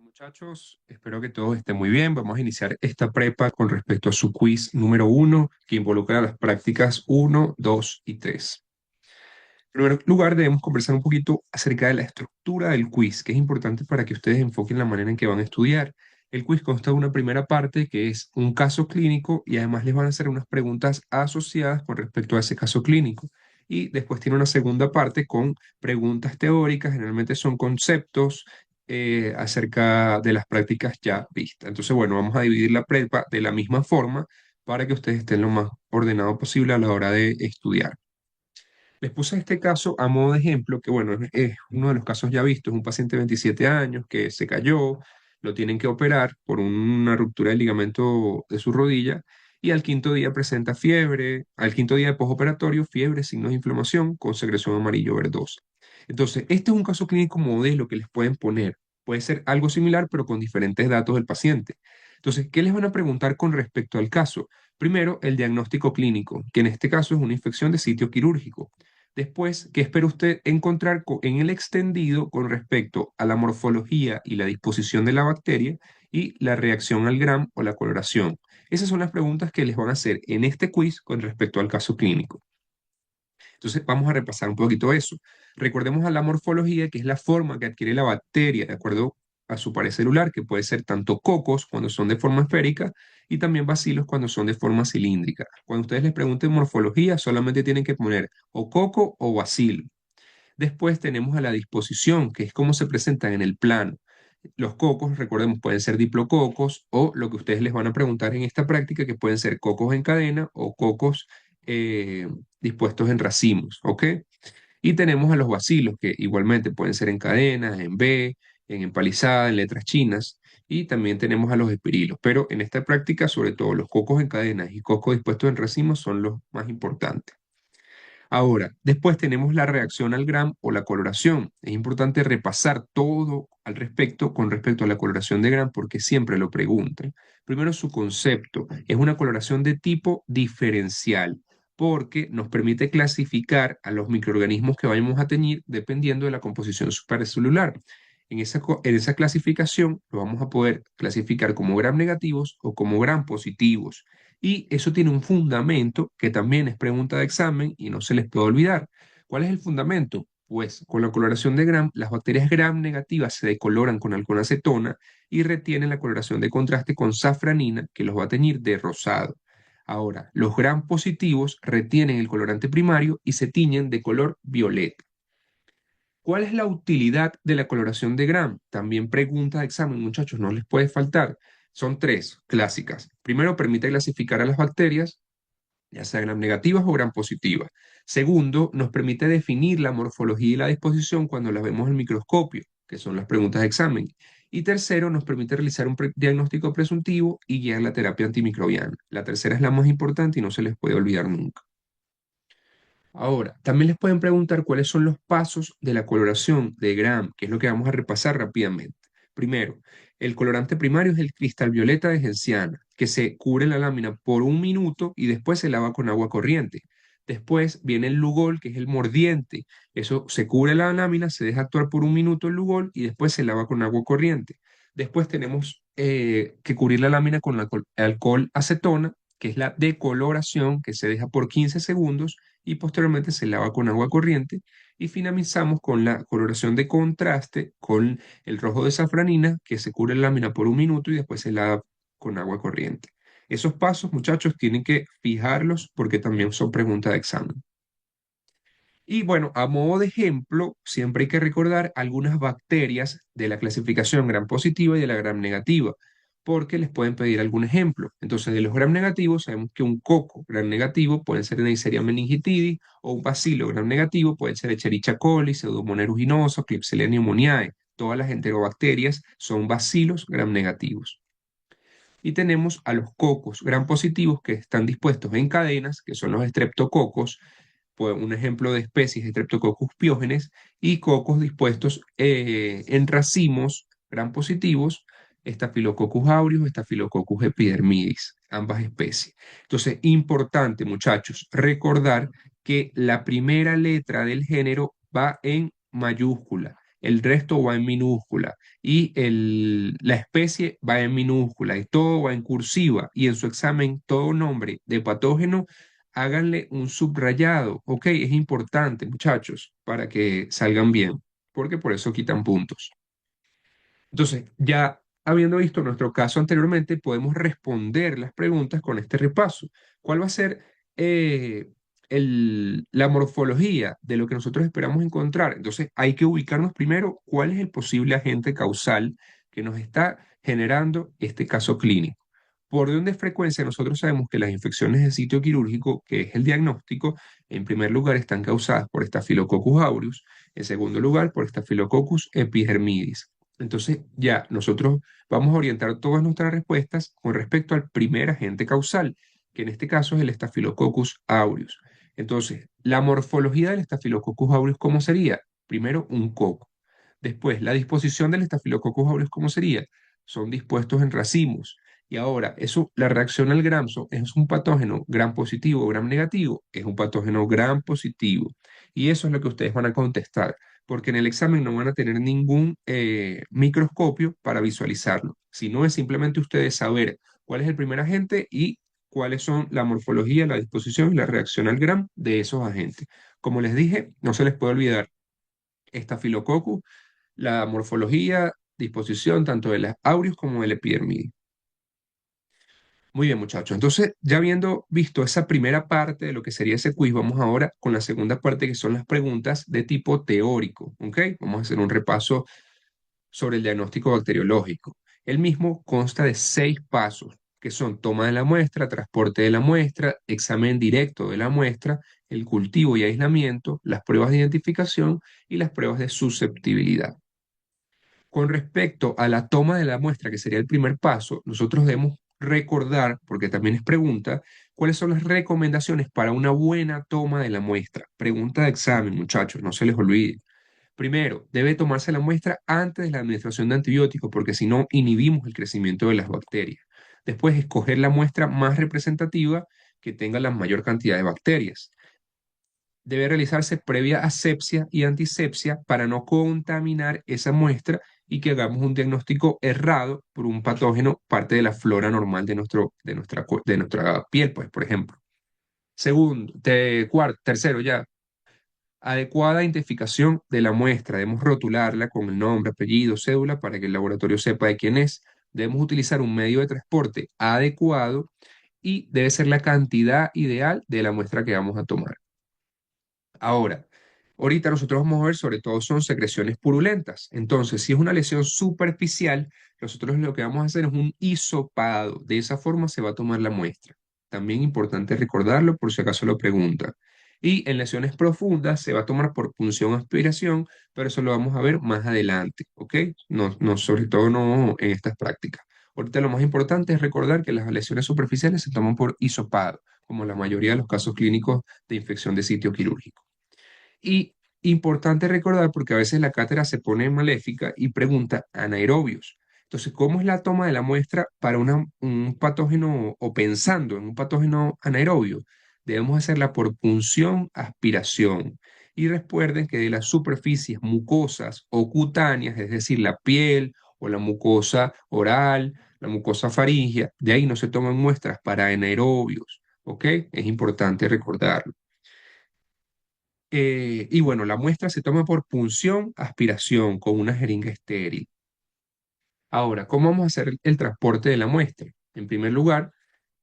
Muchachos, espero que todos estén muy bien. Vamos a iniciar esta prepa con respecto a su quiz número uno, que involucra las prácticas uno, 2 y 3. En primer lugar, debemos conversar un poquito acerca de la estructura del quiz, que es importante para que ustedes enfoquen la manera en que van a estudiar. El quiz consta de una primera parte que es un caso clínico y además les van a hacer unas preguntas asociadas con respecto a ese caso clínico. Y después tiene una segunda parte con preguntas teóricas, generalmente son conceptos acerca de las prácticas ya vistas. Entonces, bueno, vamos a dividir la prepa de la misma forma para que ustedes estén lo más ordenado posible a la hora de estudiar. Les puse este caso a modo de ejemplo, que bueno, es uno de los casos ya vistos, un paciente de 27 años que se cayó, lo tienen que operar por una ruptura del ligamento de su rodilla y al quinto día presenta fiebre, al quinto día de postoperatorio, fiebre, signos de inflamación con secreción amarillo verdosa. Entonces, este es un caso clínico modelo que les pueden poner. Puede ser algo similar, pero con diferentes datos del paciente. Entonces, ¿qué les van a preguntar con respecto al caso? Primero, el diagnóstico clínico, que en este caso es una infección de sitio quirúrgico. Después, ¿qué espera usted encontrar en el extendido con respecto a la morfología y la disposición de la bacteria y la reacción al gram o la coloración? Esas son las preguntas que les van a hacer en este quiz con respecto al caso clínico. Entonces, vamos a repasar un poquito eso. Recordemos a la morfología, que es la forma que adquiere la bacteria de acuerdo a su pared celular, que puede ser tanto cocos cuando son de forma esférica y también bacilos cuando son de forma cilíndrica. Cuando ustedes les pregunten morfología, solamente tienen que poner o coco o bacilo. Después tenemos a la disposición, que es cómo se presentan en el plano. Los cocos, recordemos, pueden ser diplococos o lo que ustedes les van a preguntar en esta práctica, que pueden ser cocos en cadena o cocos eh, dispuestos en racimos, ¿ok? Y tenemos a los bacilos, que igualmente pueden ser en cadenas, en B, en empalizada, en letras chinas. Y también tenemos a los espirilos. Pero en esta práctica, sobre todo los cocos en cadenas y cocos dispuestos en racimos son los más importantes. Ahora, después tenemos la reacción al gram o la coloración. Es importante repasar todo al respecto con respecto a la coloración de gram porque siempre lo preguntan. Primero, su concepto es una coloración de tipo diferencial porque nos permite clasificar a los microorganismos que vayamos a tener dependiendo de la composición supracelular. En esa clasificación lo vamos a poder clasificar como gram negativos o como gram positivos. Y eso tiene un fundamento que también es pregunta de examen y no se les puede olvidar. ¿Cuál es el fundamento? Pues con la coloración de Gram, las bacterias Gram negativas se decoloran con alcoholacetona y retienen la coloración de contraste con safranina, que los va a teñir de rosado. Ahora, los Gram positivos retienen el colorante primario y se tiñen de color violeta. ¿Cuál es la utilidad de la coloración de Gram? También pregunta de examen, muchachos, no les puede faltar. Son tres clásicas. Primero, permite clasificar a las bacterias, ya sea gram negativas o gram positivas. Segundo, nos permite definir la morfología y la disposición cuando las vemos en microscopio, que son las preguntas de examen. Y tercero, nos permite realizar un diagnóstico presuntivo y guiar la terapia antimicrobiana. La tercera es la más importante y no se les puede olvidar nunca. Ahora, también les pueden preguntar cuáles son los pasos de la coloración de Gram, que es lo que vamos a repasar rápidamente. Primero, el colorante primario es el cristal violeta de genciana, que se cubre la lámina por un minuto y después se lava con agua corriente. Después viene el lugol, que es el mordiente. Eso se cubre la lámina, se deja actuar por un minuto el lugol y después se lava con agua corriente. Después tenemos que cubrir la lámina con alcohol acetona, que es la decoloración, que se deja por 15 segundos y posteriormente se lava con agua corriente y finalizamos con la coloración de contraste con el rojo de safranina que se cubre la lámina por un minuto y después se lava con agua corriente. Esos pasos, muchachos, tienen que fijarlos porque también son preguntas de examen. Y bueno, a modo de ejemplo, siempre hay que recordar algunas bacterias de la clasificación gram positiva y de la gram negativa, porque les pueden pedir algún ejemplo. Entonces, de los gram negativos, sabemos que un coco gram negativo puede ser Neisseria meningitidis o un bacilo gram negativo puede ser Escherichia coli, Pseudomonas aeruginosa, Klebsiella pneumoniae. Todas las enterobacterias son bacilos gram negativos. Y tenemos a los cocos gram positivos que están dispuestos en cadenas, que son los estreptococos, pues, un ejemplo de especies de Streptococcus piógenes y cocos dispuestos en racimos gram positivos, Staphylococcus aureus, Staphylococcus epidermidis, ambas especies. Entonces, importante, muchachos, recordar que la primera letra del género va en mayúscula el resto va en minúscula y la especie va en minúscula y todo va en cursiva y en su examen todo nombre de patógeno, háganle un subrayado, ¿ok? Es importante, muchachos, para que salgan bien, porque por eso quitan puntos. Entonces, ya habiendo visto nuestro caso anteriormente, podemos responder las preguntas con este repaso. ¿Cuál va a ser eh, la morfología de lo que nosotros esperamos encontrar? Entonces, hay que ubicarnos primero cuál es el posible agente causal que nos está generando este caso clínico. Por orden de frecuencia, nosotros sabemos que las infecciones de sitio quirúrgico, que es el diagnóstico, en primer lugar están causadas por Staphylococcus aureus, en segundo lugar por Staphylococcus epidermidis. Entonces, ya nosotros vamos a orientar todas nuestras respuestas con respecto al primer agente causal, que en este caso es el Staphylococcus aureus. Entonces, la morfología del Staphylococcus aureus, ¿cómo sería? Primero, un coco. Después, la disposición del Staphylococcus aureus, ¿cómo sería? Son dispuestos en racimos. Y ahora, eso, la reacción al gramso es un patógeno gram positivo o gram negativo, es un patógeno gram positivo. Y eso es lo que ustedes van a contestar porque en el examen no van a tener ningún microscopio para visualizarlo, sino es simplemente ustedes saber cuál es el primer agente y cuáles son la morfología, la disposición y la reacción al gram de esos agentes. Como les dije, no se les puede olvidar Staphylococcus, la morfología, disposición tanto de las aureus como del epidermidis. Muy bien, muchachos. Entonces, ya habiendo visto esa primera parte de lo que sería ese quiz, vamos ahora con la segunda parte que son las preguntas de tipo teórico, ¿ok? Vamos a hacer un repaso sobre el diagnóstico bacteriológico. El mismo consta de 6 pasos, que son toma de la muestra, transporte de la muestra, examen directo de la muestra, el cultivo y aislamiento, las pruebas de identificación y las pruebas de susceptibilidad. Con respecto a la toma de la muestra, que sería el primer paso, nosotros debemos recordar, porque también es pregunta, cuáles son las recomendaciones para una buena toma de la muestra. Pregunta de examen, muchachos, no se les olvide. Primero, debe tomarse la muestra antes de la administración de antibióticos, porque si no, inhibimos el crecimiento de las bacterias. Después, escoger la muestra más representativa que tenga la mayor cantidad de bacterias. Debe realizarse previa asepsia y antisepsia para no contaminar esa muestra y que hagamos un diagnóstico errado por un patógeno, parte de la flora normal de nuestra piel, pues, por ejemplo. Segundo, tercero ya, adecuada identificación de la muestra. Debemos rotularla con el nombre, apellido, cédula para que el laboratorio sepa de quién es. Debemos utilizar un medio de transporte adecuado y debe ser la cantidad ideal de la muestra que vamos a tomar. Ahora, ahorita nosotros vamos a ver sobre todo son secreciones purulentas. Entonces, si es una lesión superficial, nosotros lo que vamos a hacer es un hisopado. De esa forma se va a tomar la muestra. También importante recordarlo por si acaso lo preguntan. Y en lesiones profundas se va a tomar por punción aspiración, pero eso lo vamos a ver más adelante, ¿ok? No, no, sobre todo no en estas prácticas. Ahorita lo más importante es recordar que las lesiones superficiales se toman por hisopado, como la mayoría de los casos clínicos de infección de sitio quirúrgico. Y importante recordar, porque a veces la cátedra se pone maléfica y pregunta anaerobios. Entonces, ¿cómo es la toma de la muestra para un patógeno o pensando en un patógeno anaerobio? Debemos hacerla por punción, aspiración. Y recuerden que de las superficies mucosas o cutáneas, es decir, la piel o la mucosa oral, la mucosa faríngea, de ahí no se toman muestras para anaerobios. ¿Ok? Es importante recordarlo. Y bueno, la muestra se toma por punción, aspiración, con una jeringa estéril. Ahora, ¿cómo vamos a hacer el transporte de la muestra? En primer lugar,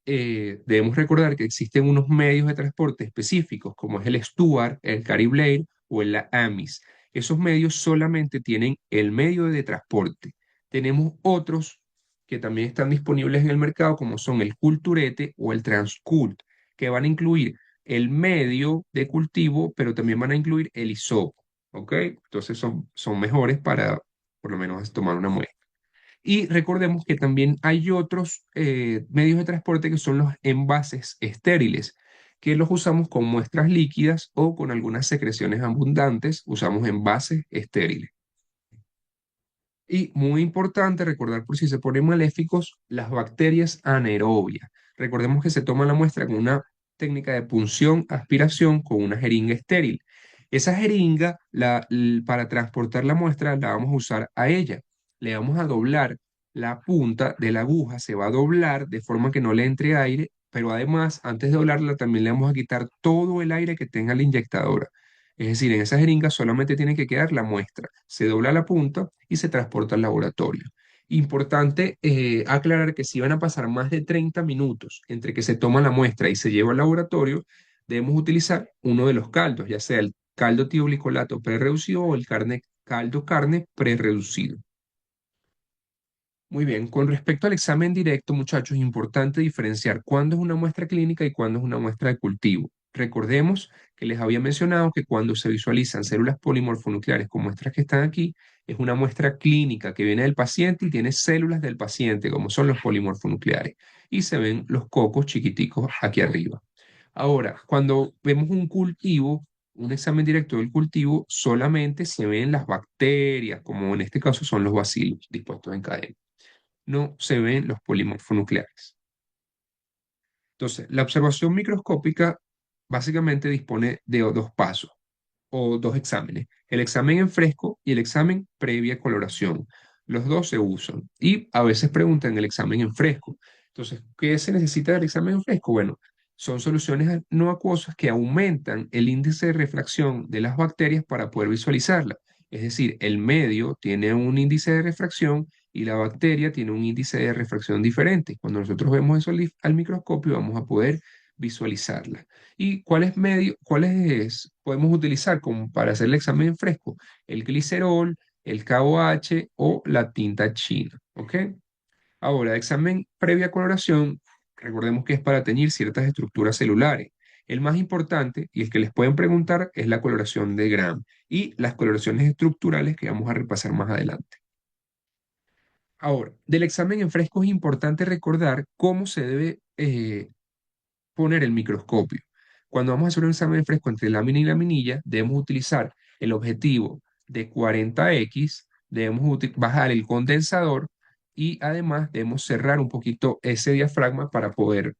debemos recordar que existen unos medios de transporte específicos, como es el Stuart, el Cariblair o el AMIS. Esos medios solamente tienen el medio de transporte. Tenemos otros que también están disponibles en el mercado, como son el Culturete o el Transcult, que van a incluir el medio de cultivo, pero también van a incluir el hisopo. ¿Ok? Entonces son mejores para, por lo menos, tomar una muestra. Y recordemos que también hay otros medios de transporte que son los envases estériles, que los usamos con muestras líquidas o con algunas secreciones abundantes, usamos envases estériles. Y muy importante recordar por si se ponen maléficos, las bacterias anaerobias. Recordemos que se toma la muestra con una técnica de punción, aspiración con una jeringa estéril. Esa jeringa, para transportar la muestra, la vamos a usar a ella. Le vamos a doblar la punta de la aguja, se va a doblar de forma que no le entre aire, pero además, antes de doblarla, también le vamos a quitar todo el aire que tenga la inyectadora. Es decir, en esa jeringa solamente tiene que quedar la muestra. Se dobla la punta y se transporta al laboratorio. Importante aclarar que si van a pasar más de 30 minutos entre que se toma la muestra y se lleva al laboratorio, debemos utilizar uno de los caldos, ya sea el caldo tioglicolato prereducido o el caldo carne prereducido. Muy bien, con respecto al examen directo, muchachos, es importante diferenciar cuándo es una muestra clínica y cuándo es una muestra de cultivo. Recordemos que les había mencionado que cuando se visualizan células polimorfonucleares como estas que están aquí, es una muestra clínica que viene del paciente y tiene células del paciente, como son los polimorfonucleares, y se ven los cocos chiquiticos aquí arriba. Ahora, cuando vemos un cultivo, un examen directo del cultivo, solamente se ven las bacterias, como en este caso son los bacilos dispuestos en cadena, no se ven los polimorfonucleares. Entonces, la observación microscópica básicamente dispone de dos pasos o dos exámenes, el examen en fresco y el examen previa coloración. Los dos se usan y a veces preguntan el examen en fresco. Entonces, ¿qué se necesita del examen en fresco? Bueno, son soluciones no acuosas que aumentan el índice de refracción de las bacterias para poder visualizarla. Es decir, el medio tiene un índice de refracción y la bacteria tiene un índice de refracción diferente. Cuando nosotros vemos eso al microscopio, vamos a poder visualizarla. ¿Y cuáles podemos utilizar como para hacer el examen en fresco? El glicerol, el KOH o la tinta china. ¿Ok? Ahora, examen previa coloración, recordemos que es para teñir ciertas estructuras celulares. El más importante y el que les pueden preguntar es la coloración de Gram y las coloraciones estructurales que vamos a repasar más adelante. Ahora, del examen en fresco es importante recordar cómo se debe poner el microscopio. Cuando vamos a hacer un examen de fresco entre lámina y laminilla, debemos utilizar el objetivo de 40x, debemos bajar el condensador y además debemos cerrar un poquito ese diafragma para poder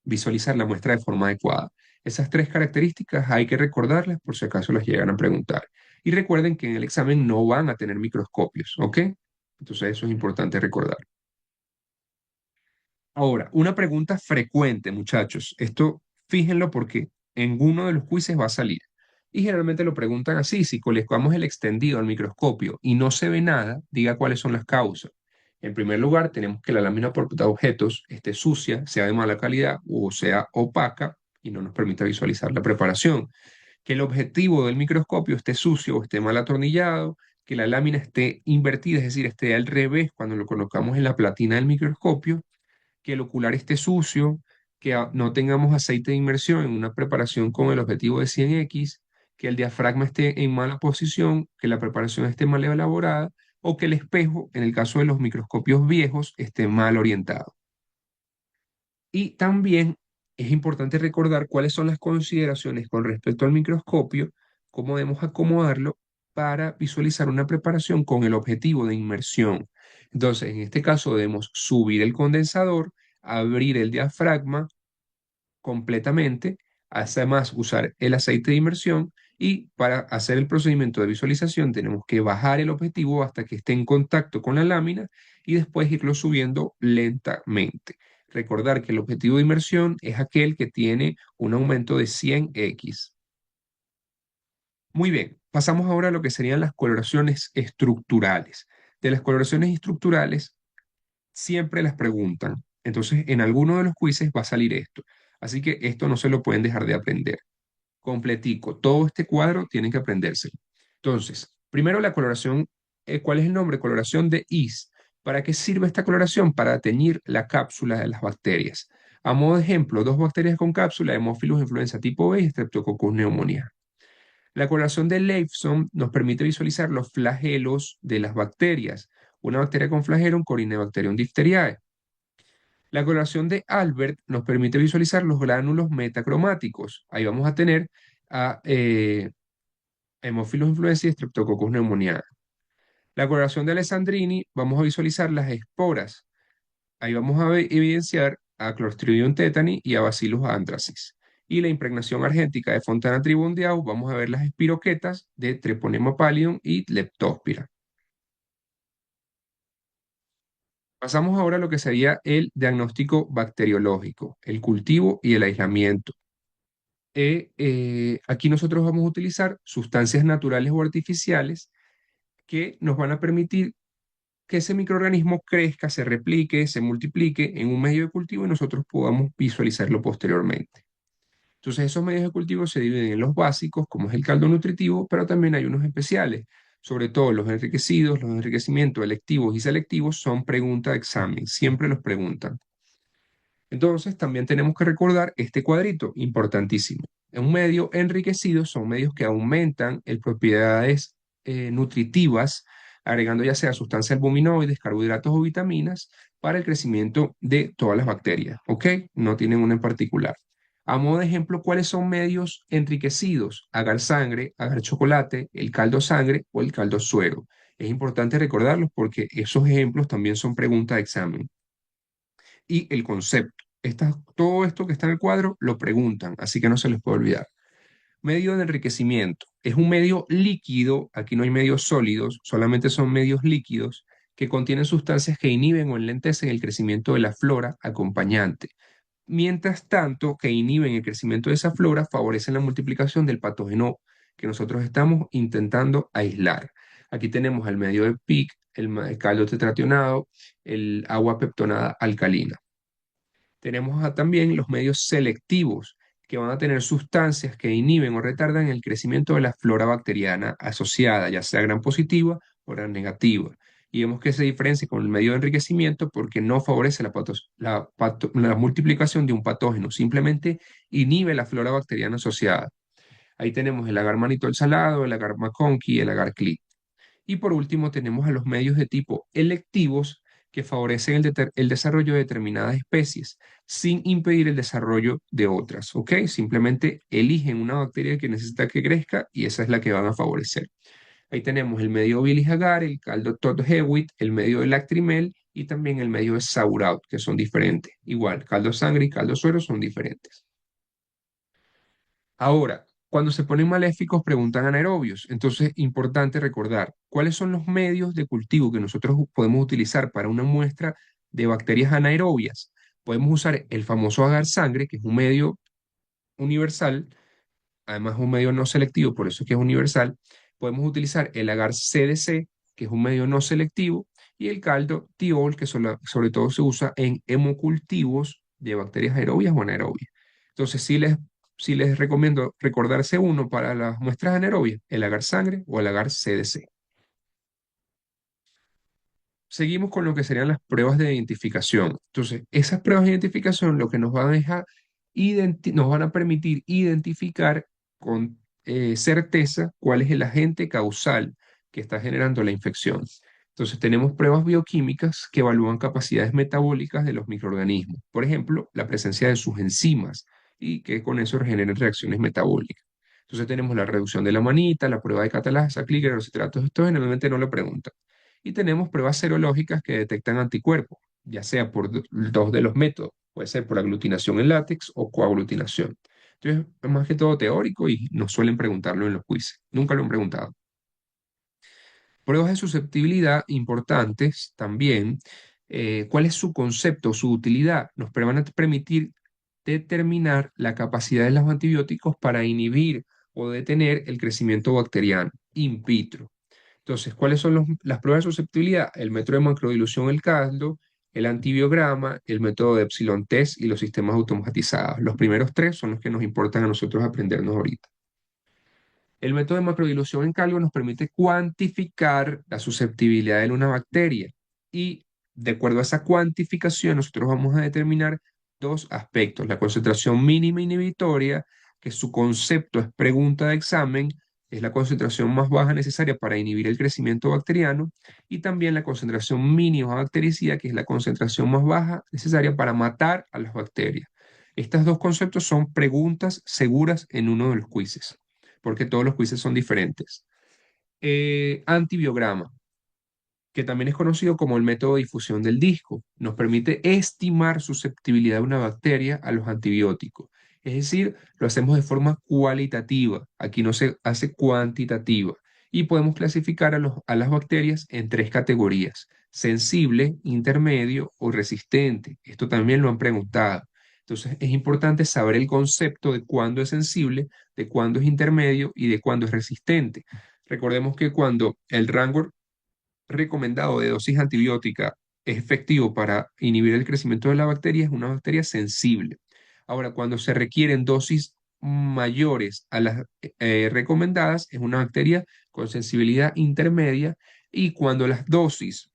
visualizar la muestra de forma adecuada. Esas tres características hay que recordarlas por si acaso las llegan a preguntar. Y recuerden que en el examen no van a tener microscopios, ¿ok? Entonces eso es importante recordar. Ahora, una pregunta frecuente, muchachos. Esto fíjenlo porque en uno de los quizzes va a salir. Y generalmente lo preguntan así, si colocamos el extendido al microscopio y no se ve nada, diga cuáles son las causas. En primer lugar, tenemos que la lámina portaobjetos esté sucia, sea de mala calidad o sea opaca y no nos permita visualizar la preparación. Que el objetivo del microscopio esté sucio o esté mal atornillado, que la lámina esté invertida, es decir, esté al revés cuando lo colocamos en la platina del microscopio, que el ocular esté sucio, que no tengamos aceite de inmersión en una preparación con el objetivo de 100x, que el diafragma esté en mala posición, que la preparación esté mal elaborada o que el espejo, en el caso de los microscopios viejos, esté mal orientado. Y también es importante recordar cuáles son las consideraciones con respecto al microscopio, cómo debemos acomodarlo para visualizar una preparación con el objetivo de inmersión. Entonces, en este caso debemos subir el condensador, abrir el diafragma completamente, además usar el aceite de inmersión y para hacer el procedimiento de visualización tenemos que bajar el objetivo hasta que esté en contacto con la lámina y después irlo subiendo lentamente. Recordar que el objetivo de inmersión es aquel que tiene un aumento de 100x. Muy bien, pasamos ahora a lo que serían las coloraciones estructurales. De las coloraciones estructurales siempre las preguntan. Entonces, en alguno de los quizzes va a salir esto. Así que esto no se lo pueden dejar de aprender. Completico, todo este cuadro tienen que aprendérselo. Entonces, primero la coloración, ¿cuál es el nombre? Coloración de IS. ¿Para qué sirve esta coloración? Para teñir la cápsula de las bacterias. A modo de ejemplo, dos bacterias con cápsula, Haemophilus influenza tipo B y Streptococcus pneumoniae. La coloración de Leifson nos permite visualizar los flagelos de las bacterias. Una bacteria con flagelo, un Corynebacterium diphtheriae. La coloración de Albert nos permite visualizar los gránulos metacromáticos. Ahí vamos a tener a Haemophilus influenzae y Streptococcus pneumoniae. La coloración de Alessandrini, vamos a visualizar las esporas. Ahí vamos a evidenciar a Clostridium tetani y a Bacillus anthracis. Y la impregnación argéntica de Fontana Tribundiau, vamos a ver las espiroquetas de Treponema pallidum y Leptospira. Pasamos ahora a lo que sería el diagnóstico bacteriológico, el cultivo y el aislamiento. Aquí nosotros vamos a utilizar sustancias naturales o artificiales que nos van a permitir que ese microorganismo crezca, se replique, se multiplique en un medio de cultivo y nosotros podamos visualizarlo posteriormente. Entonces, esos medios de cultivo se dividen en los básicos, como es el caldo nutritivo, pero también hay unos especiales. Sobre todo los enriquecidos, los enriquecimientos electivos y selectivos son pregunta de examen, siempre los preguntan. Entonces, también tenemos que recordar este cuadrito, importantísimo. En un medio enriquecido son medios que aumentan propiedades nutritivas, agregando ya sea sustancias albuminoides, carbohidratos o vitaminas para el crecimiento de todas las bacterias, ¿ok? No tienen una en particular. A modo de ejemplo, ¿cuáles son medios enriquecidos? Agar sangre, agar chocolate, el caldo sangre o el caldo suero. Es importante recordarlos porque esos ejemplos también son preguntas de examen y el concepto. Todo esto que está en el cuadro lo preguntan, así que no se les puede olvidar. Medio de enriquecimiento. Es un medio líquido, aquí no hay medios sólidos, solamente son medios líquidos que contienen sustancias que inhiben o enlentecen el crecimiento de la flora acompañante. Mientras tanto, que inhiben el crecimiento de esa flora, favorecen la multiplicación del patógeno que nosotros estamos intentando aislar. Aquí tenemos el medio de PIC, el caldo tetrationado, el agua peptonada alcalina. Tenemos también los medios selectivos, que van a tener sustancias que inhiben o retardan el crecimiento de la flora bacteriana asociada, ya sea gram positiva o gram negativa. Y vemos que se diferencia con el medio de enriquecimiento porque no favorece la multiplicación de un patógeno, simplemente inhibe la flora bacteriana asociada. Ahí tenemos el agar manitol salado, el agar McConkey, el agar Clit. Y por último, tenemos a los medios de tipo electivos que favorecen el desarrollo de determinadas especies sin impedir el desarrollo de otras, ¿ok? Simplemente eligen una bacteria que necesita que crezca y esa es la que van a favorecer. Ahí tenemos el medio Billy Agar, el caldo Todd Hewitt, el medio de Lactrimel y también el medio de Saueraut, que son diferentes. Igual, caldo sangre y caldo suero son diferentes. Ahora, cuando se ponen maléficos, preguntan anaerobios. Entonces, importante recordar cuáles son los medios de cultivo que nosotros podemos utilizar para una muestra de bacterias anaerobias. Podemos usar el famoso agar sangre, que es un medio universal, además es un medio no selectivo, por eso es que es universal. Podemos utilizar el agar CDC, que es un medio no selectivo, y el caldo tiol, que sobre todo se usa en hemocultivos de bacterias aerobias o anaerobias. Entonces, sí les recomiendo recordarse uno para las muestras anaerobias, el agar sangre o el agar CDC. Seguimos con lo que serían las pruebas de identificación. Entonces, esas pruebas de identificación lo que nos van a dejar, nos van a permitir identificar con certeza cuál es el agente causal que está generando la infección. Entonces, tenemos pruebas bioquímicas que evalúan capacidades metabólicas de los microorganismos. Por ejemplo, la presencia de sus enzimas y que con eso generen reacciones metabólicas. Entonces, tenemos la reducción de la manita, la prueba de catalasa, Clicker, los citratos. Esto generalmente no lo preguntan. Y tenemos pruebas serológicas que detectan anticuerpos, ya sea por dos de los métodos, puede ser por aglutinación en látex o coaglutinación. Entonces, es más que todo teórico y no suelen preguntarlo en los quizzes. Nunca lo han preguntado. Pruebas de susceptibilidad importantes también. ¿Cuál es su concepto, su utilidad? Van a permitir determinar la capacidad de los antibióticos para inhibir o detener el crecimiento bacteriano in vitro. Entonces, ¿cuáles son las pruebas de susceptibilidad? El método de macrodilución el caldo, el antibiograma, el método de Epsilon Test y los sistemas automatizados. Los primeros tres son los que nos importan a nosotros aprendernos ahorita. El método de macrodilución en caldo nos permite cuantificar la susceptibilidad de una bacteria y de acuerdo a esa cuantificación nosotros vamos a determinar dos aspectos, la concentración mínima inhibitoria, que su concepto es pregunta de examen, es la concentración más baja necesaria para inhibir el crecimiento bacteriano, y también la concentración mínima bactericida, que es la concentración más baja necesaria para matar a las bacterias. Estos dos conceptos son preguntas seguras en uno de los quizzes porque todos los quizzes son diferentes. Antibiograma, que también es conocido como el método de difusión del disco, nos permite estimar susceptibilidad de una bacteria a los antibióticos. Es decir, lo hacemos de forma cualitativa. Aquí no se hace cuantitativa. Y podemos clasificar a las bacterias en tres categorías: sensible, intermedio o resistente. Esto también lo han preguntado. Entonces, es importante saber el concepto de cuándo es sensible, de cuándo es intermedio y de cuándo es resistente. Recordemos que cuando el rango recomendado de dosis antibiótica es efectivo para inhibir el crecimiento de la bacteria, es una bacteria sensible. Ahora, cuando se requieren dosis mayores a las recomendadas, es una bacteria con sensibilidad intermedia, y cuando las dosis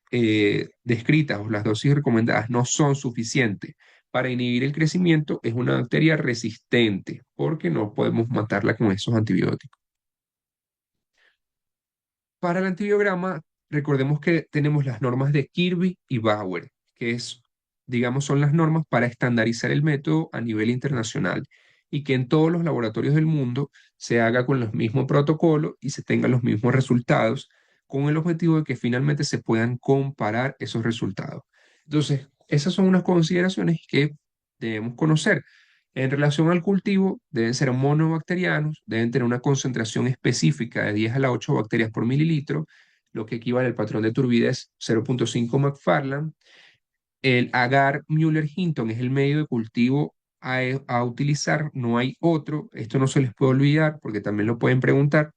descritas o las dosis recomendadas no son suficientes para inhibir el crecimiento, es una bacteria resistente, porque no podemos matarla con esos antibióticos. Para el antibiograma, recordemos que tenemos las normas de Kirby y Bauer, que digamos, son las normas para estandarizar el método a nivel internacional y que en todos los laboratorios del mundo se haga con los mismos protocolos y se tengan los mismos resultados, con el objetivo de que finalmente se puedan comparar esos resultados. Entonces, esas son unas consideraciones que debemos conocer. En relación al cultivo, deben ser monobacterianos, deben tener una concentración específica de 10 a la 8 bacterias por mililitro, lo que equivale al patrón de turbidez 0.5 McFarland. El agar Müller-Hinton es el medio de cultivo a utilizar, no hay otro. Esto no se les puede olvidar porque también lo pueden preguntar.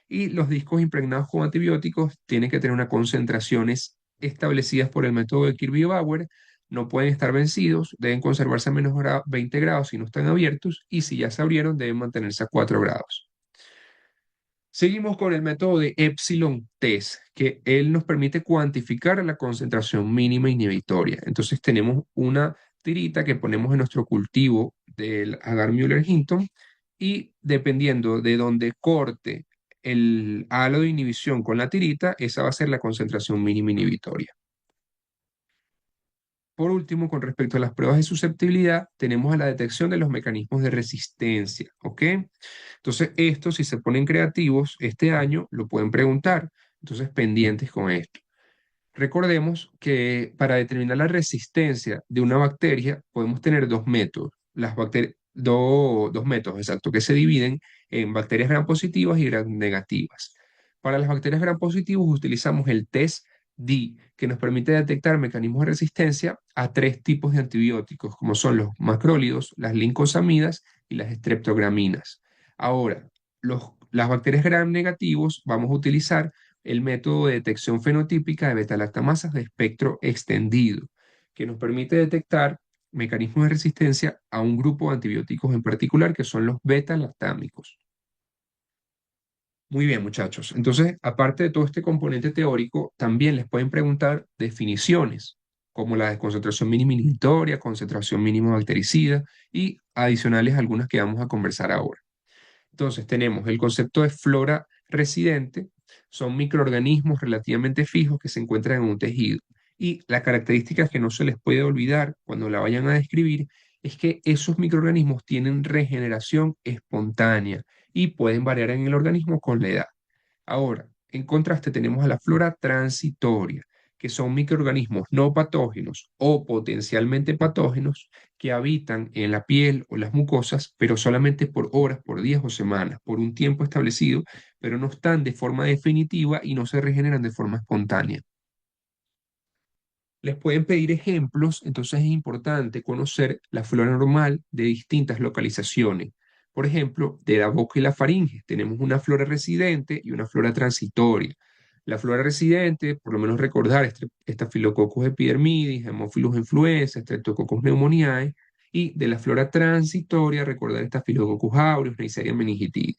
Y los discos impregnados con antibióticos tienen que tener unas concentraciones establecidas por el método de Kirby-Bauer, no pueden estar vencidos, deben conservarse a menos 20 grados si no están abiertos, y si ya se abrieron deben mantenerse a 4 grados. Seguimos con el método de Epsilon Test, que él nos permite cuantificar la concentración mínima inhibitoria. Entonces tenemos una tirita que ponemos en nuestro cultivo del agar Müller-Hinton, y dependiendo de dónde corte el halo de inhibición con la tirita, esa va a ser la concentración mínima inhibitoria. Por último, con respecto a las pruebas de susceptibilidad, tenemos a la detección de los mecanismos de resistencia, ¿ok? Entonces, esto, si se ponen creativos este año, lo pueden preguntar. Entonces, pendientes con esto. Recordemos que para determinar la resistencia de una bacteria podemos tener dos métodos. Dos métodos, exacto, que se dividen en bacterias gram positivas y gram negativas. Para las bacterias gram positivas utilizamos el test D, que nos permite detectar mecanismos de resistencia a tres tipos de antibióticos, como son los macrólidos, las lincosamidas y las streptograminas. Ahora, las bacterias gram negativos vamos a utilizar el método de detección fenotípica de beta-lactamasas de espectro extendido, que nos permite detectar mecanismos de resistencia a un grupo de antibióticos en particular, que son los beta-lactámicos. Muy bien, muchachos. Entonces, aparte de todo este componente teórico, también les pueden preguntar definiciones, como la de concentración mínima inhibitoria, concentración mínima bactericida y adicionales algunas que vamos a conversar ahora. Entonces, tenemos el concepto de flora residente, son microorganismos relativamente fijos que se encuentran en un tejido. Y la característica que no se les puede olvidar cuando la vayan a describir es que esos microorganismos tienen regeneración espontánea y pueden variar en el organismo con la edad. Ahora, en contraste, tenemos a la flora transitoria, que son microorganismos no patógenos o potencialmente patógenos que habitan en la piel o las mucosas, pero solamente por horas, por días o semanas, por un tiempo establecido, pero no están de forma definitiva y no se regeneran de forma espontánea. Les pueden pedir ejemplos, entonces es importante conocer la flora normal de distintas localizaciones. Por ejemplo, de la boca y la faringe tenemos una flora residente y una flora transitoria. La flora residente, por lo menos recordar Staphylococcus epidermidis, Haemophilus influenza, Streptococcus pneumoniae, y de la flora transitoria, recordar Staphylococcus aureus, Neisseria meningitidis.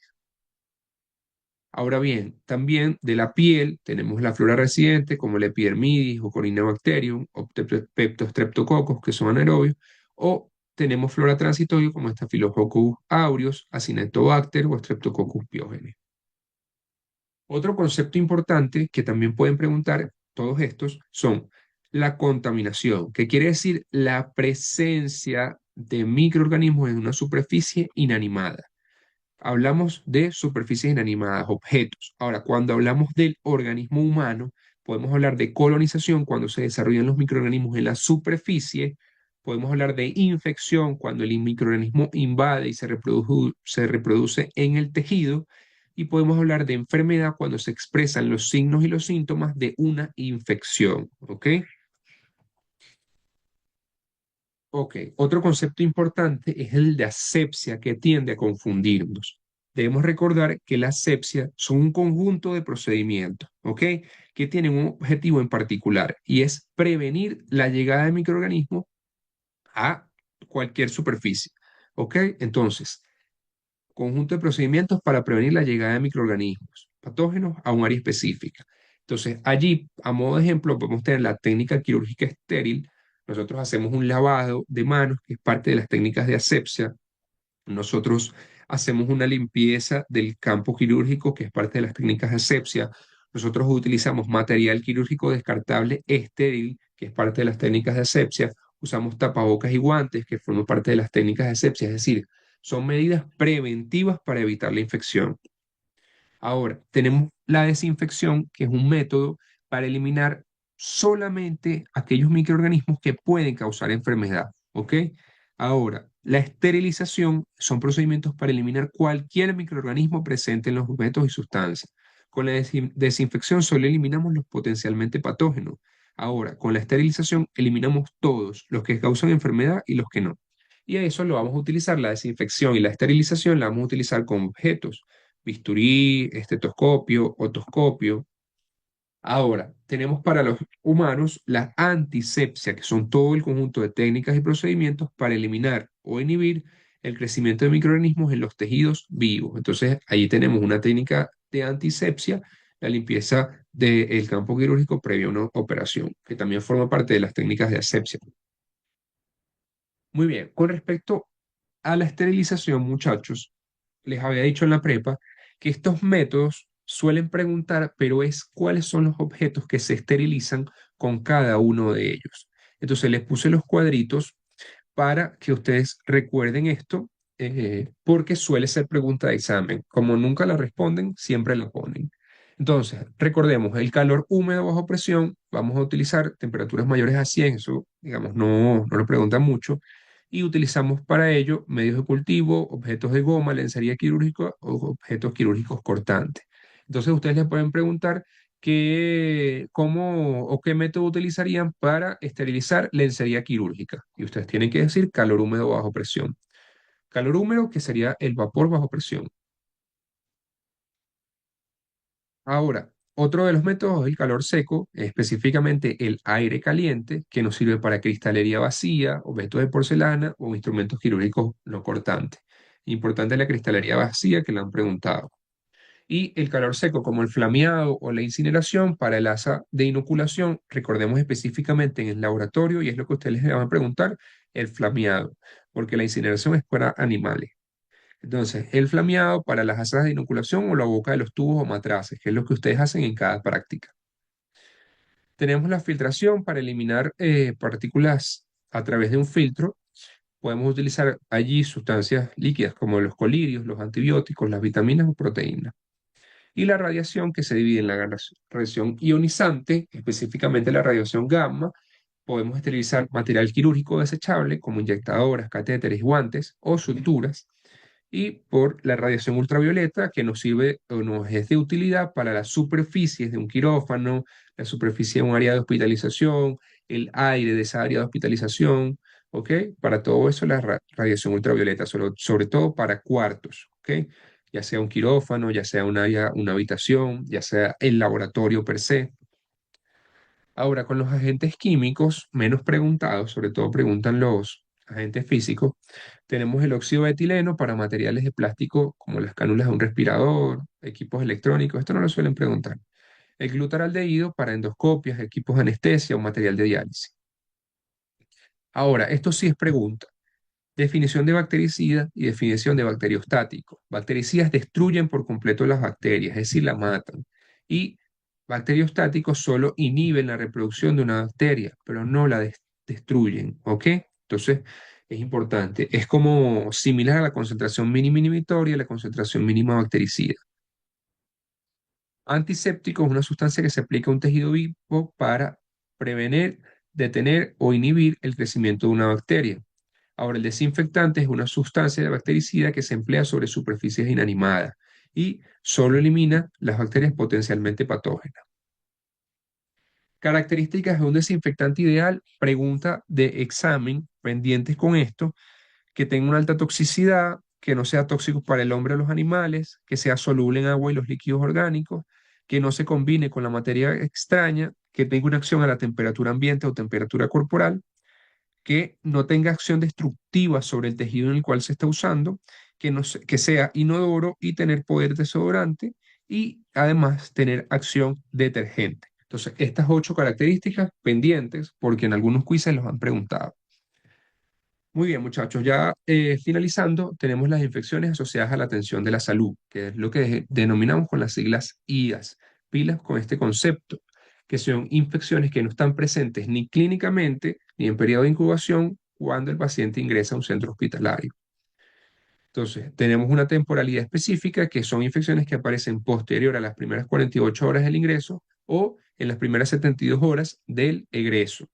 Ahora bien, también de la piel tenemos la flora residente como el epidermidis o Corynebacterium o Peptostreptococcus, que son anaerobios, o tenemos flora transitoria como Staphylococcus aureus, Acinetobacter o Streptococcus pyogenes. Otro concepto importante que también pueden preguntar todos estos son la contaminación, que quiere decir la presencia de microorganismos en una superficie inanimada. Hablamos de superficies inanimadas, objetos. Ahora, cuando hablamos del organismo humano, podemos hablar de colonización cuando se desarrollan los microorganismos en la superficie, Podemos hablar de infección cuando el microorganismo invade y se reproduce en el tejido. Y podemos hablar de enfermedad cuando se expresan los signos y los síntomas de una infección. ¿Ok? Ok, otro concepto importante es el de asepsia que tiende a confundirnos. Debemos recordar que la asepsia son un conjunto de procedimientos, ¿ok? Que tienen un objetivo en particular y es prevenir la llegada de microorganismos a cualquier superficie, ¿ok? Entonces, conjunto de procedimientos para prevenir la llegada de microorganismos patógenos a un área específica. Entonces, allí, a modo de ejemplo, podemos tener la técnica quirúrgica estéril. Nosotros hacemos un lavado de manos, que es parte de las técnicas de asepsia. Nosotros hacemos una limpieza del campo quirúrgico, que es parte de las técnicas de asepsia. Nosotros utilizamos material quirúrgico descartable estéril, que es parte de las técnicas de asepsia. Usamos tapabocas y guantes, que forman parte de las técnicas de asepsia. Es decir, son medidas preventivas para evitar la infección. Ahora, tenemos la desinfección, que es un método para eliminar solamente aquellos microorganismos que pueden causar enfermedad, ¿ok? Ahora, la esterilización son procedimientos para eliminar cualquier microorganismo presente en los objetos y sustancias. Con la desinfección solo eliminamos los potencialmente patógenos. Ahora, con la esterilización eliminamos todos los que causan enfermedad y los que no. Y a eso lo vamos a utilizar, la desinfección y la esterilización la vamos a utilizar con objetos bisturí, estetoscopio, otoscopio. Ahora, tenemos para los humanos la antisepsia, que son todo el conjunto de técnicas y procedimientos para eliminar o inhibir el crecimiento de microorganismos en los tejidos vivos. Entonces, ahí tenemos una técnica de antisepsia, la limpieza del campo quirúrgico previo a una operación, que también forma parte de las técnicas de asepsia. Muy bien, con respecto a la esterilización, muchachos, les había dicho en la prepa que estos métodos suelen preguntar, pero es cuáles son los objetos que se esterilizan con cada uno de ellos. Entonces les puse los cuadritos para que ustedes recuerden esto, porque suele ser pregunta de examen. Como nunca la responden, siempre la ponen. Entonces, recordemos, el calor húmedo bajo presión, vamos a utilizar temperaturas mayores a 100, eso, digamos, no lo preguntan mucho, y utilizamos para ello medios de cultivo, objetos de goma, lencería quirúrgica o objetos quirúrgicos cortantes. Entonces, ustedes les pueden preguntar cómo o qué método utilizarían para esterilizar lencería quirúrgica. Y ustedes tienen que decir calor húmedo bajo presión. Calor húmedo, que sería el vapor bajo presión. Ahora, otro de los métodos es el calor seco, específicamente el aire caliente, que nos sirve para cristalería vacía, objetos de porcelana o instrumentos quirúrgicos no cortantes. Importante la cristalería vacía que le han preguntado. Y el calor seco, como el flameado o la incineración para el asa de inoculación, recordemos específicamente en el laboratorio, y es lo que ustedes les van a preguntar, el flameado, porque la incineración es para animales. Entonces, el flameado para las asas de inoculación o la boca de los tubos o matraces, que es lo que ustedes hacen en cada práctica. Tenemos la filtración para eliminar partículas a través de un filtro. Podemos utilizar allí sustancias líquidas como los colirios, los antibióticos, las vitaminas o proteínas. Y la radiación, que se divide en la radiación ionizante, específicamente la radiación gamma. Podemos esterilizar material quirúrgico desechable como inyectadoras, catéteres, guantes o suturas. Y por la radiación ultravioleta, que nos sirve o nos es de utilidad para las superficies de un quirófano, la superficie de un área de hospitalización, el aire de esa área de hospitalización, ¿ok? Para todo eso la radiación ultravioleta, sobre todo para cuartos, ¿ok? Ya sea un quirófano, ya sea un área, una habitación, ya sea el laboratorio per se. Ahora, con los agentes químicos, menos preguntados, sobre todo preguntan los agentes físicos, tenemos el óxido de etileno para materiales de plástico como las cánulas de un respirador, equipos electrónicos, esto no lo suelen preguntar. El glutaraldehído para endoscopias, equipos de anestesia o material de diálisis. Ahora, esto sí es pregunta. Definición de bactericida y definición de bacteriostático. Bactericidas destruyen por completo las bacterias, es decir, la matan. Y bacteriostáticos solo inhiben la reproducción de una bacteria, pero no la destruyen, ¿ok? Entonces, es importante. Es como similar a la concentración mínima inhibitoria y la concentración mínima bactericida. Antiséptico es una sustancia que se aplica a un tejido vivo para prevenir detener o inhibir el crecimiento de una bacteria. Ahora, el desinfectante es una sustancia bactericida que se emplea sobre superficies inanimadas y solo elimina las bacterias potencialmente patógenas. Características de un desinfectante ideal, pregunta de examen pendientes con esto, que tenga una alta toxicidad, que no sea tóxico para el hombre o los animales, que sea soluble en agua y los líquidos orgánicos, que no se combine con la materia extraña, que tenga una acción a la temperatura ambiente o temperatura corporal, que no tenga acción destructiva sobre el tejido en el cual se está usando, que sea inodoro y tener poder desodorante y además tener acción detergente. Entonces, estas 8 características pendientes, porque en algunos quizzes los han preguntado. Muy bien, muchachos, ya finalizando, tenemos las infecciones asociadas a la atención de la salud, que es lo que denominamos con las siglas IAS, pilas con este concepto, que son infecciones que no están presentes ni clínicamente ni en periodo de incubación cuando el paciente ingresa a un centro hospitalario. Entonces, tenemos una temporalidad específica que son infecciones que aparecen posterior a las primeras 48 horas del ingreso o en las primeras 72 horas del egreso.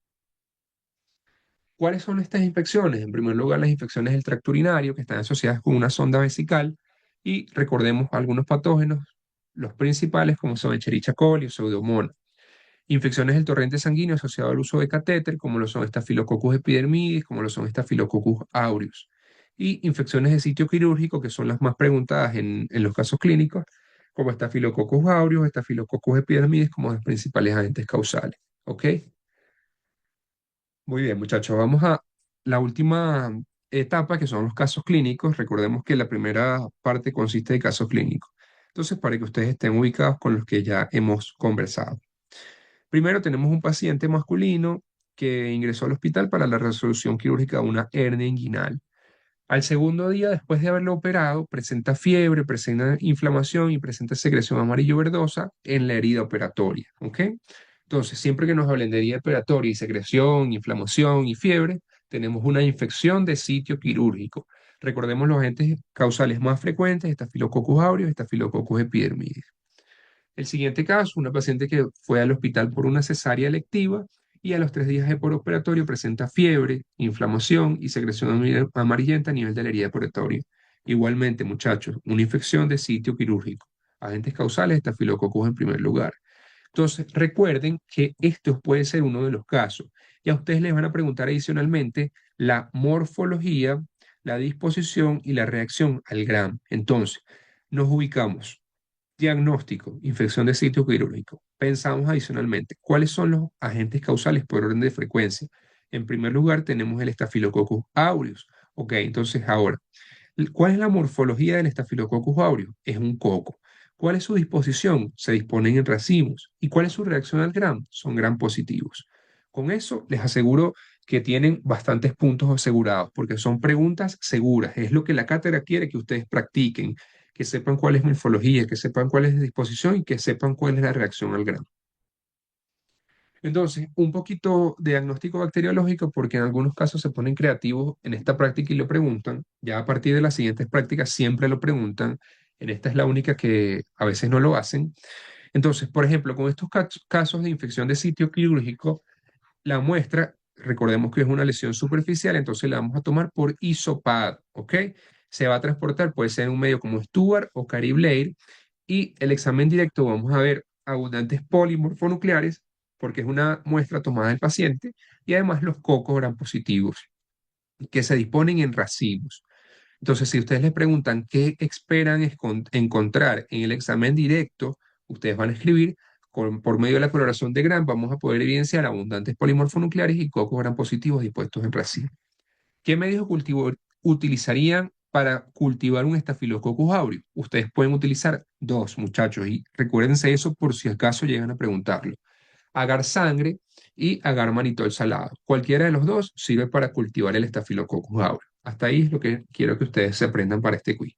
¿Cuáles son estas infecciones? En primer lugar, las infecciones del tracto urinario, que están asociadas con una sonda vesical, y recordemos algunos patógenos, los principales como son Escherichia coli o Pseudomonas. Infecciones del torrente sanguíneo asociado al uso de catéter, como lo son Staphylococcus epidermidis, como lo son Staphylococcus aureus. Y infecciones de sitio quirúrgico, que son las más preguntadas en los casos clínicos, como Staphylococcus aureus, Staphylococcus epidermidis, como los principales agentes causales. ¿Ok? Muy bien, muchachos, vamos a la última etapa, que son los casos clínicos. Recordemos que la primera parte consiste de casos clínicos. Entonces, para que ustedes estén ubicados con los que ya hemos conversado. Primero tenemos un paciente masculino que ingresó al hospital para la resolución quirúrgica de una hernia inguinal. Al segundo día, después de haberlo operado, presenta fiebre, presenta inflamación y presenta secreción amarillo-verdosa en la herida operatoria. ¿Ok? Entonces, siempre que nos hablen de herida operatoria y secreción, inflamación y fiebre, tenemos una infección de sitio quirúrgico. Recordemos los agentes causales más frecuentes: Staphylococcus aureus, Staphylococcus epidermidis. El siguiente caso, una paciente que fue al hospital por una cesárea electiva y a los 3 días de poroperatorio presenta fiebre, inflamación y secreción amarillenta a nivel de la herida operatoria. Igualmente, muchachos, una infección de sitio quirúrgico. Agentes causales, estafilococcus en primer lugar. Entonces, recuerden que esto puede ser uno de los casos. Y a ustedes les van a preguntar adicionalmente la morfología, la disposición y la reacción al gram. Entonces, nos ubicamos. Diagnóstico: infección de sitio quirúrgico. Pensamos adicionalmente, ¿cuáles son los agentes causales por orden de frecuencia? En primer lugar, tenemos el Staphylococcus aureus. Ok, entonces ahora, ¿cuál es la morfología del Staphylococcus aureus? Es un coco. ¿Cuál es su disposición? Se disponen en racimos. ¿Y cuál es su reacción al gram? Son gram positivos. Con eso les aseguro que tienen bastantes puntos asegurados, porque son preguntas seguras. Es lo que la cátedra quiere que ustedes practiquen, que sepan cuál es morfología, que sepan cuál es la disposición y que sepan cuál es la reacción al gram. Entonces, un poquito de diagnóstico bacteriológico, porque en algunos casos se ponen creativos en esta práctica y lo preguntan. Ya a partir de las siguientes prácticas siempre lo preguntan. En esta es la única que a veces no lo hacen. Entonces, por ejemplo, con estos casos de infección de sitio quirúrgico, la muestra, recordemos que es una lesión superficial, entonces la vamos a tomar por hisopado, ¿ok? Se va a transportar, puede ser en un medio como Stuart o Cary-Blair, y el examen directo vamos a ver abundantes polimorfonucleares, porque es una muestra tomada del paciente, y además los cocos gram positivos, que se disponen en racimos. Entonces, si ustedes les preguntan qué esperan encontrar en el examen directo, ustedes van a escribir: por medio de la coloración de Gram vamos a poder evidenciar abundantes polimorfonucleares y cocos gram positivos dispuestos en racimo. ¿Qué medios de cultivo utilizarían para cultivar un Staphylococcus aureus? Ustedes pueden utilizar dos, muchachos, y recuérdense eso por si acaso llegan a preguntarlo: agar sangre y agar manitol salado. Cualquiera de los dos sirve para cultivar el Staphylococcus aureus. Hasta ahí es lo que quiero que ustedes se aprendan para este quiz.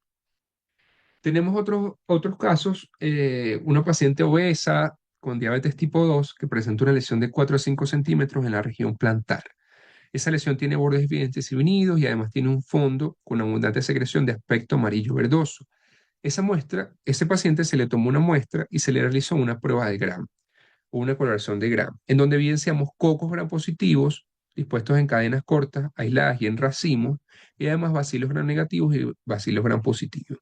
Tenemos otros casos: una paciente obesa con diabetes tipo 2 que presenta una lesión de 4 a 5 centímetros en la región plantar. Esa lesión tiene bordes evidentes y venidos y además tiene un fondo con abundante secreción de aspecto amarillo verdoso. Ese paciente se le tomó una muestra y se le realizó una prueba de Gram. o una coloración de Gram, en donde evidenciamos cocos gram positivos dispuestos en cadenas cortas, aisladas y en racimos, y además bacilos gram negativos y bacilos gram positivos.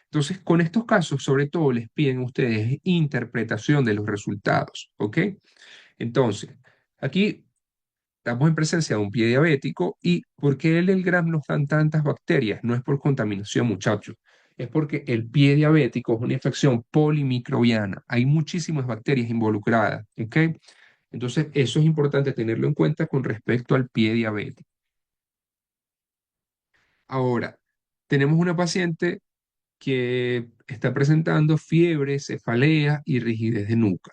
Entonces, con estos casos, sobre todo, les piden a ustedes interpretación de los resultados, ¿ok? Entonces, aquí estamos en presencia de un pie diabético y ¿por qué en el Gram no están tantas bacterias? No es por contaminación, muchachos. Es porque el pie diabético es una infección polimicrobiana. Hay muchísimas bacterias involucradas, ¿ok? Entonces, eso es importante tenerlo en cuenta con respecto al pie diabético. Ahora, tenemos una paciente que está presentando fiebre, cefalea y rigidez de nuca.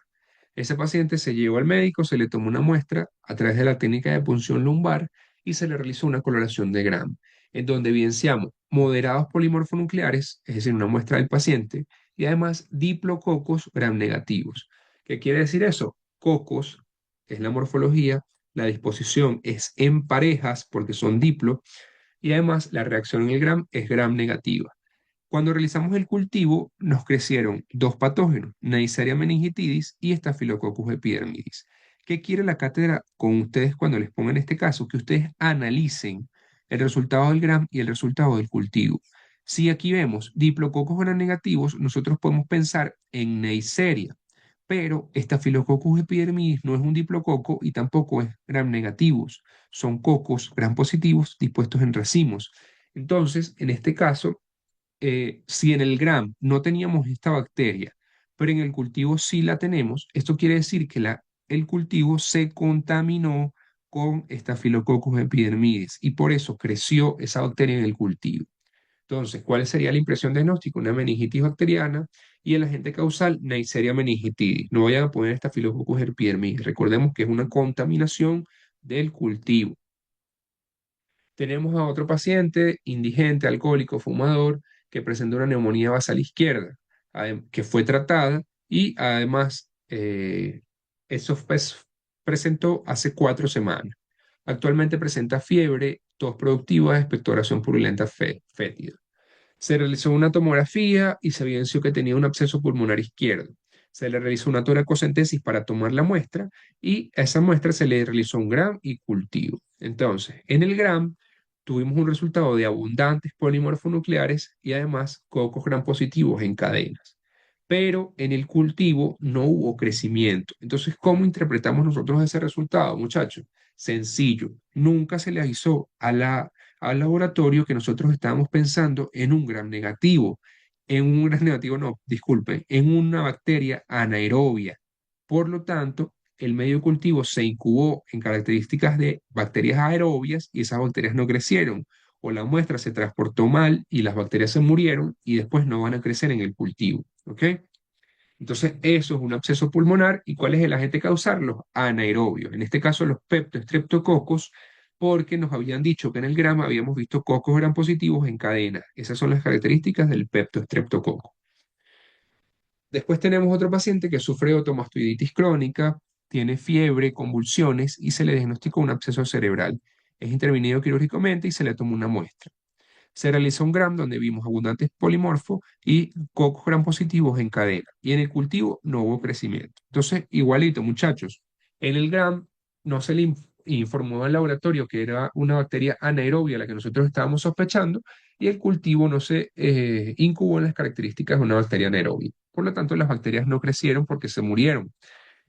Ese paciente se llevó al médico, se le tomó una muestra a través de la técnica de punción lumbar y se le realizó una coloración de Gram, en donde evidenciamos moderados polimorfonucleares, es decir, una muestra del paciente, y además diplococos Gram negativos. ¿Qué quiere decir eso? Cocos es la morfología, la disposición es en parejas porque son diplo, y además la reacción en el Gram es Gram negativa. Cuando realizamos el cultivo, nos crecieron dos patógenos, Neisseria meningitidis y Staphylococcus epidermidis. ¿Qué quiere la cátedra con ustedes cuando les pongan este caso? Que ustedes analicen el resultado del gram y el resultado del cultivo. Si aquí vemos diplococos gram negativos, nosotros podemos pensar en Neisseria, pero Staphylococcus epidermidis no es un diplococo y tampoco es gram negativos. Son cocos gram positivos dispuestos en racimos. Entonces, en este caso, si en el gram no teníamos esta bacteria, pero en el cultivo sí la tenemos, esto quiere decir que el cultivo se contaminó con Staphylococcus epidermidis y por eso creció esa bacteria en el cultivo. Entonces, ¿cuál sería la impresión diagnóstica? Una meningitis bacteriana y el agente causal, Neisseria meningitidis. No vayan a poner Staphylococcus epidermidis. Recordemos que es una contaminación del cultivo. Tenemos a otro paciente indigente, alcohólico, fumador, que presenta una neumonía basal izquierda, que fue tratada y además eso presentó hace 4 semanas. Actualmente presenta fiebre, tos productiva, expectoración purulenta fétida. Se realizó una tomografía y se evidenció que tenía un absceso pulmonar izquierdo. Se le realizó una toracocentesis para tomar la muestra y a esa muestra se le realizó un gram y cultivo. Entonces, en el gram tuvimos un resultado de abundantes polimorfonucleares y además cocos gram positivos en cadenas. Pero en el cultivo no hubo crecimiento. Entonces, ¿cómo interpretamos nosotros ese resultado, muchachos? Sencillo, nunca se le avisó al laboratorio que nosotros estábamos pensando en un gram negativo, en un gram negativo, no, disculpen, en una bacteria anaerobia. Por lo tanto, el medio cultivo se incubó en características de bacterias aerobias y esas bacterias no crecieron, o la muestra se transportó mal y las bacterias se murieron y después no van a crecer en el cultivo, ¿ok? Entonces, eso es un absceso pulmonar. ¿Y cuál es el agente causal? Los anaerobios. En este caso, los peptoestreptococos, porque nos habían dicho que en el grama habíamos visto cocos gram positivos en cadena. Esas son las características del peptoestreptococo. Después tenemos otro paciente que sufre de otomastoiditis crónica, tiene fiebre, convulsiones y se le diagnosticó un absceso cerebral. Es intervenido quirúrgicamente y se le tomó una muestra. Se realizó un gram donde vimos abundantes polimorfos y cocos gram positivos en cadena. Y en el cultivo no hubo crecimiento. Entonces, igualito, muchachos, en el gram no se le informó al laboratorio que era una bacteria anaerobia la que nosotros estábamos sospechando y el cultivo no se incubó en las características de una bacteria anaerobia. Por lo tanto, las bacterias no crecieron porque se murieron.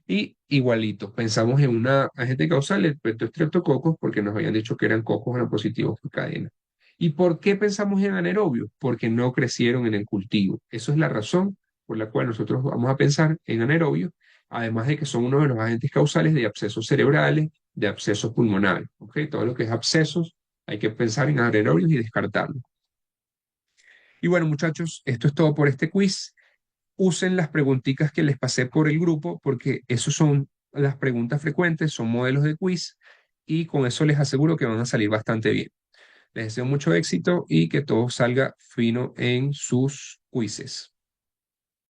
Y igualito, pensamos en una agente causal, el Streptococcus, porque nos habían dicho que eran cocos gram positivos en cadena. ¿Y por qué pensamos en anaerobios? Porque no crecieron en el cultivo. Eso es la razón por la cual nosotros vamos a pensar en anaerobios, además de que son uno de los agentes causales de abscesos cerebrales, de abscesos pulmonares. ¿Ok? Todo lo que es abscesos, hay que pensar en anaerobios y descartarlo. Y bueno, muchachos, esto es todo por este quiz. Usen las preguntitas que les pasé por el grupo, porque esos son las preguntas frecuentes, son modelos de quiz, y con eso les aseguro que van a salir bastante bien. Les deseo mucho éxito y que todo salga fino en sus quizzes.